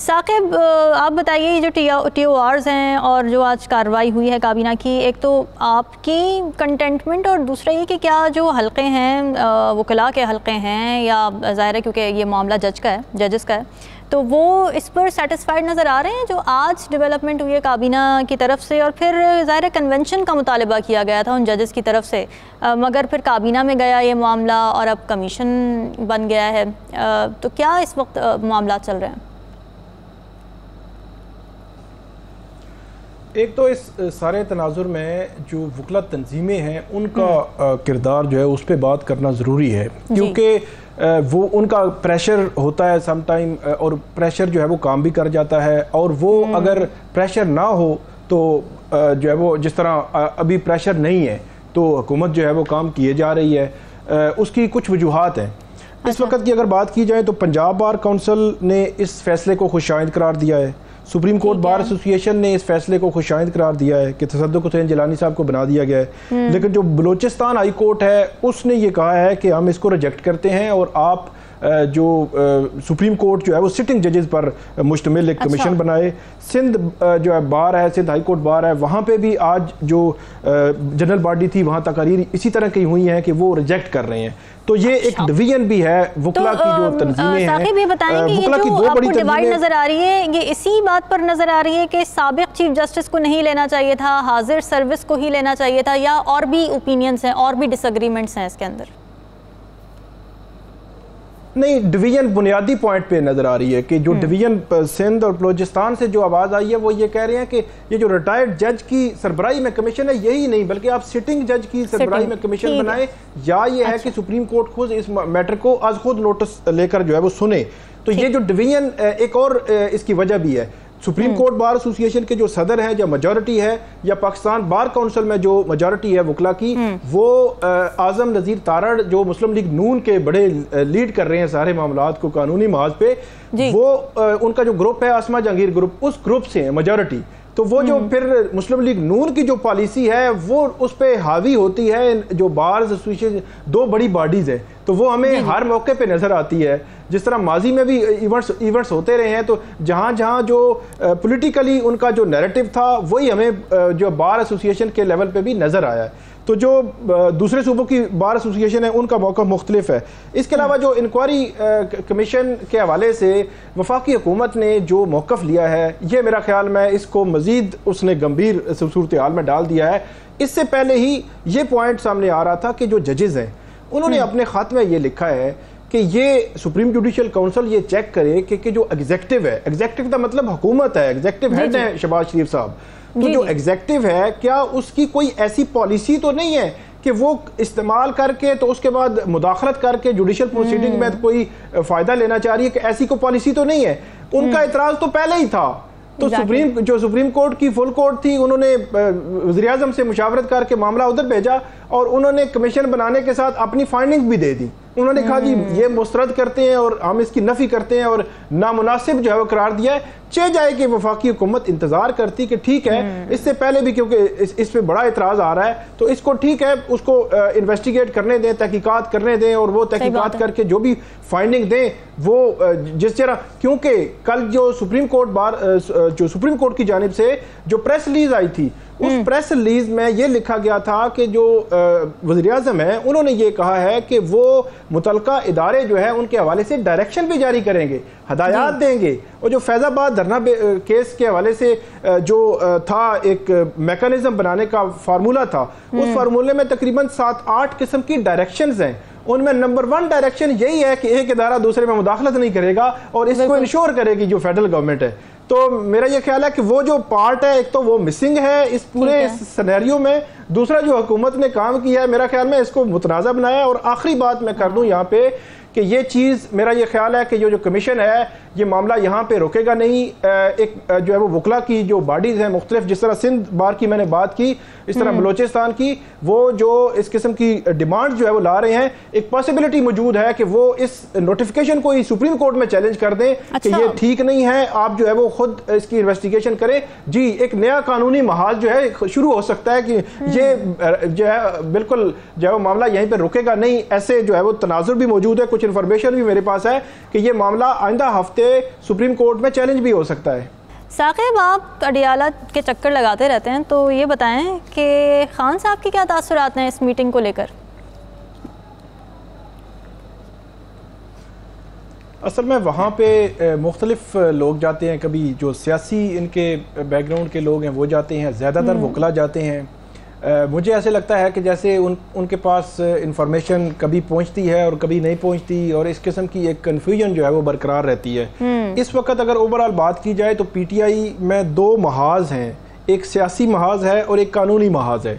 साकिब, आप बताइए ये जो TORs हैं और जो आज कार्रवाई हुई है काबीना की, एक तो आपकी कंटेंटमेंट और दूसरा ये कि क्या जो हल्के हैं वकला के हल्के हैं या ज़ाहिर है क्योंकि ये मामला जजेस का है, तो वो इस पर सेटिस्फाइड नज़र आ रहे हैं जो आज डेवलपमेंट हुई है काबीना की तरफ से? और फिर ज़ाहिर है कन्वेंशन का मुतालबा किया गया था उन जजेस की तरफ से, मगर फिर काबीना में गया ये मामला और अब कमीशन बन गया है, तो क्या इस वक्त मामला चल रहे हैं? एक तो इस सारे तनाजुर में जो वकला तंजीमें हैं उनका किरदार जो है उस पर बात करना ज़रूरी है, क्योंकि वो उनका प्रेशर होता है सम टाइम, और प्रेशर जो है वो काम भी कर जाता है, और वो अगर प्रेशर ना हो तो जो है वो जिस तरह अभी प्रेशर नहीं है तो हुकूमत जो है वो काम किए जा रही है। उसकी कुछ वजूहात हैं। इस वक्त की अगर बात की जाए तो पंजाब बार काउंसिल ने इस फैसले को खुशाइंद करार दिया है, सुप्रीम कोर्ट बार एसोसिएशन ने इस फैसले को खुशाइंद करार दिया है कि तसद्दुक़ हुसैन जिलानी साहब को बना दिया गया है, लेकिन जो बलूचिस्तान हाई कोर्ट है उसने ये कहा है कि हम इसको रिजेक्ट करते हैं और आप जो सुप्रीम कोर्ट जो है वो सिटिंग जजेस पर मुश्तमिल एक कमीशन बनाए। सिंध जो है बार है, सिंध हाई कोर्ट बार है, वहाँ पे भी आज जो जनरल बॉडी थी वहाँ तकरीर इसी तरह की हुई हैं कि वो रिजेक्ट कर रहे हैं। तो ये एक डिवीजन भी है वकला की जो तंजीमें हैं। साकिब, ये बताएं कि ये जो आपको डिवाइड नजर आ रही है ये इसी बात पर नजर आ रही है कि साबिक चीफ जस्टिस को नहीं लेना चाहिए था, हाजिर सर्विस को ही लेना चाहिए था, या और भी ओपिनियंस हैं, और भी डिसएग्रीमेंट्स हैं इसके अंदर? नहीं, डिवीजन बुनियादी पॉइंट पे नजर आ रही है कि जो डिवीजन सिंध और बलूचिस्तान से जो आवाज आई है वो ये कह रहे हैं कि ये जो रिटायर्ड जज की सरबराही में कमीशन है यही नहीं बल्कि आप सिटिंग जज की सरबराही में कमीशन बनाए, या ये है कि सुप्रीम कोर्ट खुद इस मैटर को आज खुद नोटिस लेकर जो है वो सुने। तो ये जो डिवीजन एक और इसकी वजह भी है। सुप्रीम कोर्ट बार एसोसिएशन के जो सदर है या मेजॉरिटी है, या पाकिस्तान बार काउंसिल में जो मेजॉरिटी है वकला की, वो आजम नज़ीर तारड़ जो मुस्लिम लीग नून के बड़े लीड कर रहे हैं सारे मामलात को कानूनी महाज पे, वो उनका जो ग्रुप है आसमा जहांगीर ग्रुप, उस ग्रुप से है मेजॉरिटी। तो वो जो फिर मुस्लिम लीग नून की जो पॉलिसी है वो उस पर हावी होती है। जो बार एसोसिएशन दो बड़ी बॉडीज है तो वो हमें हर मौके पे नजर आती है, जिस तरह माजी में भी इवेंट्स होते रहे हैं, तो जहाँ जहाँ जो पॉलिटिकली उनका जो नैरेटिव था वही हमें जो बार एसोसिएशन के लेवल पे भी नजर आया है। तो जो दूसरे सूबों की बार एसोसिएशन है उनका मौका मुख्तलिफ है। इसके अलावा जो इंक्वायरी कमीशन के हवाले से वफाकी हुकूमत ने जो मौक़िफ़ लिया है, ये मेरा ख्याल में इसको मज़ीद उसने गंभीर सूरत हाल में डाल दिया है। इससे पहले ही ये पॉइंट सामने आ रहा था कि जो जजेज़ हैं उन्होंने अपने ख़त में ये लिखा है कि ये सुप्रीम जुडिशल काउंसिल ये चेक करे कि जो एग्जेक्टिव है, एग्जेक्टिव का मतलब हुकूमत है, एग्जेक्टिव हेड है शहबाज शरीफ साहब, तो जो एग्जेक्टिव है क्या उसकी कोई ऐसी पॉलिसी तो नहीं है कि वो इस्तेमाल करके तो उसके बाद मुदाखलत करके जुडिशल प्रोसीडिंग में कोई फ़ायदा लेना चाह रही है, कि ऐसी कोई पॉलिसी तो नहीं है। उनका इतराज़ तो पहले ही था। तो सुप्रीम कोर्ट की फुल कोर्ट थी, उन्होंने वज़ीर-ए-आज़म से मुशावरत करके मामला उधर भेजा और उन्होंने कमीशन बनाने के साथ अपनी फाइंडिंग भी दे दी। उन्होंने कहा जी ये मुस्तरद करते हैं और हम इसकी नफी करते हैं और नामुनासिब जो है वो करार दिया है। चाह जाए कि वफाकी हुकूमत इंतजार करती कि ठीक है, इससे पहले भी क्योंकि इस पे बड़ा इतराज आ रहा है तो इसको ठीक है, उसको इन्वेस्टिगेट करने दें, तहकीकात करने दें, और वो तहकीकात करके जो भी फाइंडिंग दें वो जिस तरह, क्योंकि कल जो सुप्रीम कोर्ट की जानिब से जो प्रेस रिलीज आई थी उस प्रेस रिलीज में ये लिखा गया था कि जो वज़ीर-ए-आज़म है उन्होंने ये कहा है कि वो मुतलका इदारे जो है उनके हवाले से डायरेक्शन भी जारी करेंगे, हदायत देंगे। और जो फैज़ाबाद धरना केस के हवाले से जो था एक मैकेनिज्म बनाने का फार्मूला था, उस फार्मूले में तकरीबन 7-8 किस्म की डायरेक्शंस हैं। उनमें नंबर 1 डायरेक्शन यही है कि एक इदारा दूसरे में मुदाखलत नहीं करेगा और इसको इंश्योर करेगी जो फेडरल गवर्नमेंट है। तो मेरा ये ख्याल है कि वो जो पार्ट है एक तो वो मिसिंग है इस पूरे सिनेरियो में, दूसरा जो हुकूमत ने काम किया है मेरा ख्याल में इसको मुतनाज़ा बनाया। और आखिरी बात मैं कर दूं यहाँ पे कि ये चीज़ मेरा ये ख्याल है कि जो कमीशन है ये मामला यहाँ पे रोकेगा नहीं। एक जो है वो वकला की जो बॉडीज़ हैं मुख्तलिफ, जिस तरह सिंध बार की मैंने बात की, इस तरह बलूचिस्तान की, वो जो इस किस्म की डिमांड जो है वो ला रहे हैं, एक पॉसिबिलिटी मौजूद है कि वो इस नोटिफिकेशन को ही सुप्रीम कोर्ट में चैलेंज कर दें कि ये ठीक नहीं है, आप जो है वो खुद इसकी इन्वेस्टिगेशन करें। जी, एक नया कानूनी महाज जो है शुरू हो सकता है कि ये जो है बिल्कुल जो है वो मामला यहीं पर रुकेगा नहीं। ऐसे जो है वो तनाजुर भी मौजूद है, कुछ इन्फॉर्मेशन भी मेरे पास है कि ये मामला आइंदा हफ्ते हफ्ते सुप्रीम कोर्ट में चैलेंज भी हो सकता है। साकिब, आप अडियाला के चक्कर लगाते रहते हैं, तो ये बताएं कि खान साहब के क्या तासुरात हैं इस मीटिंग को लेकर? असल में वहाँ पे मुख्तलिफ लोग जाते हैं, कभी जो सियासी इनके बैकग्राउंड के लोग हैं वो जाते हैं, ज़्यादातर वकला जाते हैं। मुझे ऐसे लगता है कि जैसे उनके पास इंफॉर्मेशन कभी पहुंचती है और कभी नहीं पहुंचती, और इस किस्म की एक कन्फ्यूजन जो है वो बरकरार रहती है। इस वक्त अगर ओवरऑल बात की जाए तो पीटीआई में दो महाज हैं, एक सियासी महाज है और एक कानूनी महाज है।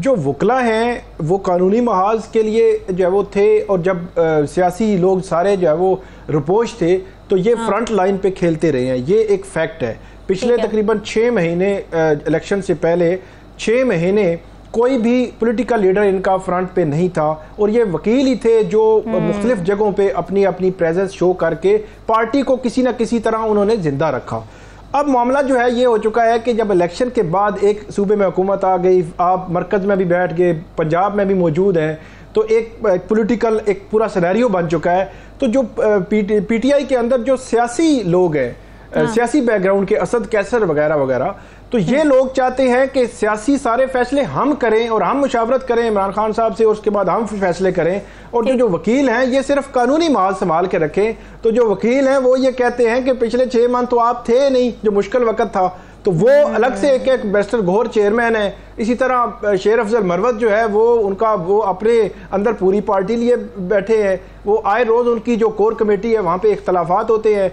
जो वकला हैं वो कानूनी महाज के लिए जो है वो थे, और जब सियासी लोग सारे जो है वो रुपोश थे तो ये फ्रंट लाइन पे खेलते रहे हैं, ये एक फैक्ट है। पिछले तकरीबन 6 महीने इलेक्शन से पहले 6 महीने कोई भी पॉलिटिकल लीडर इनका फ्रंट पे नहीं था, और ये वकील ही थे जो मुख्तलिफ जगहों पे अपनी अपनी प्रेजेंस शो करके पार्टी को किसी न किसी तरह उन्होंने जिंदा रखा। अब मामला जो है ये हो चुका है कि जब इलेक्शन के बाद एक सूबे में हुकूमत आ गई, आप मरकज़ में भी बैठ गए, पंजाब में भी मौजूद हैं, तो एक पॉलिटिकल एक पूरा सिनेरियो बन चुका है। तो जो पीटीआई के अंदर जो सियासी लोग हैं, सियासी बैकग्राउंड के, असद कैसर वगैरह वगैरह, तो ये लोग चाहते हैं कि सियासी सारे फैसले हम करें और हम मुशावरत करें इमरान खान साहब से, और उसके बाद हम फैसले करें। और जो वकील हैं ये सिर्फ कानूनी माल संभाल के रखें। तो जो वकील हैं वो ये कहते हैं कि पिछले 6 मंथ तो आप थे नहीं, जो मुश्किल वक्त था, तो वो अलग से एक बैरिस्टर गौहर चेयरमैन है। इसी तरह शेर अफजल मरवत जो है वो उनका वो अपने अंदर पूरी पार्टी लिए बैठे हैं, वो आए रोज उनकी जो कोर कमेटी है वहाँ पे इख्तलाफात होते हैं,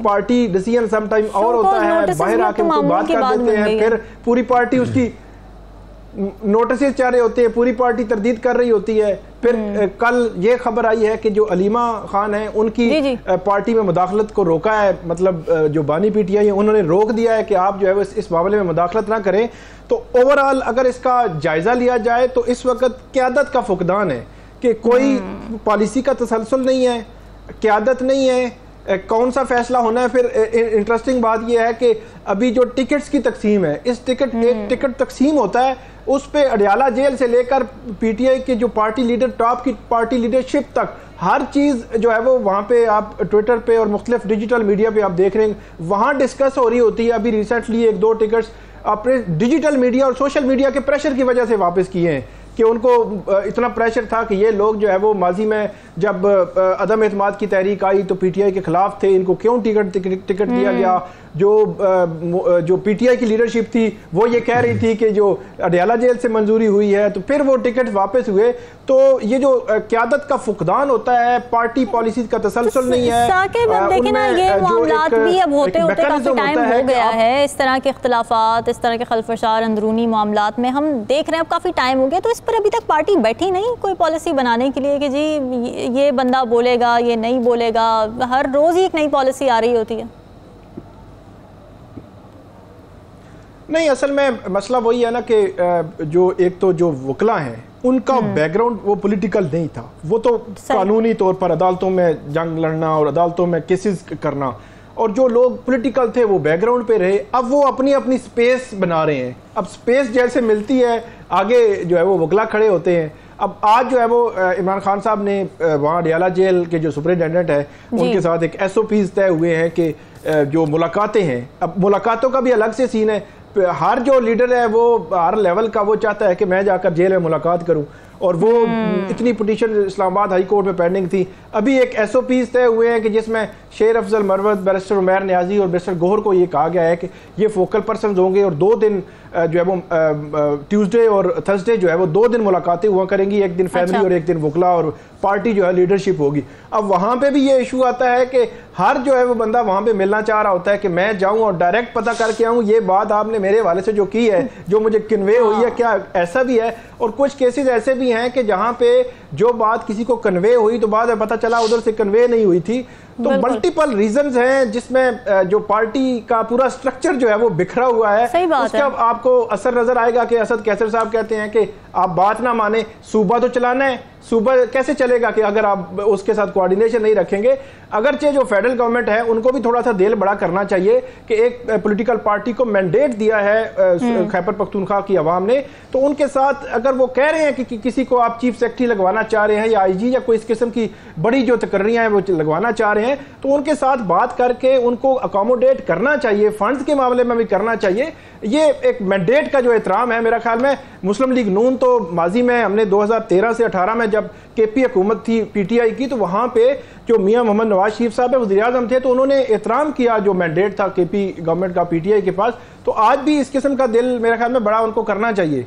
पार्टी डिसीजन समटाइम और होता है, बाहर आके उनको बात कर देते हैं, फिर पूरी पार्टी उसकी नोटिस चाह रहे होते हैं, पूरी पार्टी तरदीद कर रही होती है। फिर कल ये खबर आई है कि जो अलीमा खान है उनकी पार्टी में मुदाखलत को रोका है, मतलब जो बानी पीटीआई है उन्होंने रोक दिया है कि आप जो है इस मामले में मुदाखलत ना करें। तो ओवरऑल अगर इसका जायजा लिया जाए तो इस वक्त क़यादत का फुकदान है कि कोई पॉलिसी का तसलसल नहीं है, क़यादत नहीं है, कौन सा फैसला होना है। फिर इंटरेस्टिंग बात यह है कि अभी जो टिकट्स की तकसीम है, इस एक टिकट तकसीम होता है, उस पे अडियाला जेल से लेकर पीटीआई के जो पार्टी लीडर, टॉप की पार्टी लीडरशिप तक, हर चीज़ जो है वो वहाँ पे आप ट्विटर पे और मुख्तलिफ डिजिटल मीडिया पे आप देख रहे हैं, वहाँ डिस्कस हो रही होती है। अभी रिसेंटली 1-2 टिकट्स अपने डिजिटल मीडिया और सोशल मीडिया के प्रेशर की वजह से वापस किए हैं कि उनको इतना प्रेशर था कि ये लोग जो है वो माजी में जब अदम एतमाद की तहरीक आई तो पीटीआई के खिलाफ थे, इनको क्यों टिकट दिया गया। जो पीटीआई की लीडरशिप थी वो ये कह रही थी कि जो अडियाला जेल से मंजूरी हुई है, तो फिर वो टिकट वापस हुए। तो ये जो क़यादत का फुकदान होता है, पार्टी पॉलिसी का तसलसल नहीं है। देखिए ना, ये मामलात भी अब होते होते काफी टाइम हो गया है, इस तरह के इख्तलाफात, इस तरह के खलफशार अंदरूनी मामलात में हम देख रहे हैं अब काफी टाइम हो गया। तो इस पर अभी तक पार्टी बैठी नहीं कोई पॉलिसी बनाने के लिए कि जी ये बंदा बोलेगा, ये नहीं बोलेगा, हर रोज ही एक नई पॉलिसी आ रही होती है। नहीं, असल में मसला वही है ना कि जो एक तो जो वकला हैं उनका बैकग्राउंड वो पॉलिटिकल नहीं था, वो तो कानूनी तौर पर अदालतों में जंग लड़ना और अदालतों में केसेस करना, और जो लोग पॉलिटिकल थे वो बैकग्राउंड पे रहे। अब वो अपनी अपनी स्पेस बना रहे हैं, अब स्पेस जैसे मिलती है आगे जो है वो वकला खड़े होते हैं। अब आज जो है वो इमरान खान साहब ने वहाँ अडियाला जेल के जो सुपरिटेंडेंट है उनके साथ एक SOPs तय हुए हैं कि जो मुलाकातें हैं, अब मुलाकातों का भी अलग से सीन है। हर जो लीडर है वो हर लेवल का वो चाहता है कि मैं जाकर जेल में मुलाकात करूं, और वो इतनी पिटीशन इस्लामाबाद हाई कोर्ट में पेंडिंग थी। अभी एक SOPs तय हुए हैं कि जिसमें शेर अफजल मरवत, बैरिस्टर उमैर नियाजी और बैरिस्टर गौहर को ये कहा गया है कि ये फोकल पर्सन होंगे, और 2 दिन जो है वो ट्यूसडे और थर्सडे जो है वो 2 दिन मुलाकातें हुआ करेंगी, एक दिन फैमिली और एक दिन वकला और पार्टी जो है लीडरशिप होगी। अब वहाँ पे भी ये इशू आता है कि हर जो है वो बंदा वहाँ पे मिलना चाह रहा होता है कि मैं जाऊँ और डायरेक्ट पता करके आऊँ ये बात आपने मेरे हवाले से जो की है, जो मुझे कन्वे हुई है, क्या ऐसा भी है। और कुछ केसेस ऐसे भी हैं कि जहाँ पे जो बात किसी को कन्वे हुई तो बाद में पता चला उधर से कन्वे नहीं हुई थी। तो मल्टीपल रीजंस हैं जिसमें जो पार्टी का पूरा स्ट्रक्चर जो है वो बिखरा हुआ है। उसका आपको असर नजर आएगा कि असद कैसर साहब कहते हैं कि आप बात ना माने, सूबा तो चलाना है, सूबा कैसे चलेगा कि अगर आप उसके साथ कोऑर्डिनेशन नहीं रखेंगे। अगरचे जो फेडरल गवर्नमेंट है उनको भी थोड़ा सा दिल बड़ा करना चाहिए कि एक पॉलिटिकल पार्टी को मैंडेट दिया है खैबर पख्तूनख्वा की आवाम ने, तो उनके साथ अगर वो कह रहे हैं कि किसी को आप चीफ सेक्रेटरी लगवाना चाह रहे हैं या IG या कोई इस किस्म की बड़ी जो तकर्रियां हैं वो लगवाना चाह रहे हैं, तो उनके साथ बात करके उनको अकोमोडेट करना चाहिए, फंड्स के मामले में भी करना चाहिए। ये एक मैंडेट का जो एहतराम है, मेरा ख्याल में मुस्लिम लीग नून तो माजी में हमने 2013 से 18 में जब KP हुकूमत थी PTI की, तो वहाँ पे जो मियाँ मोहम्मद नवाज शरीफ साहब है वज़ीर आज़म थे, तो उन्होंने एहतराम किया जो मैंडेट था KP गवर्नमेंट का PTI के पास। तो आज भी इस किस्म का दिल मेरे ख्याल में बड़ा उनको करना चाहिए।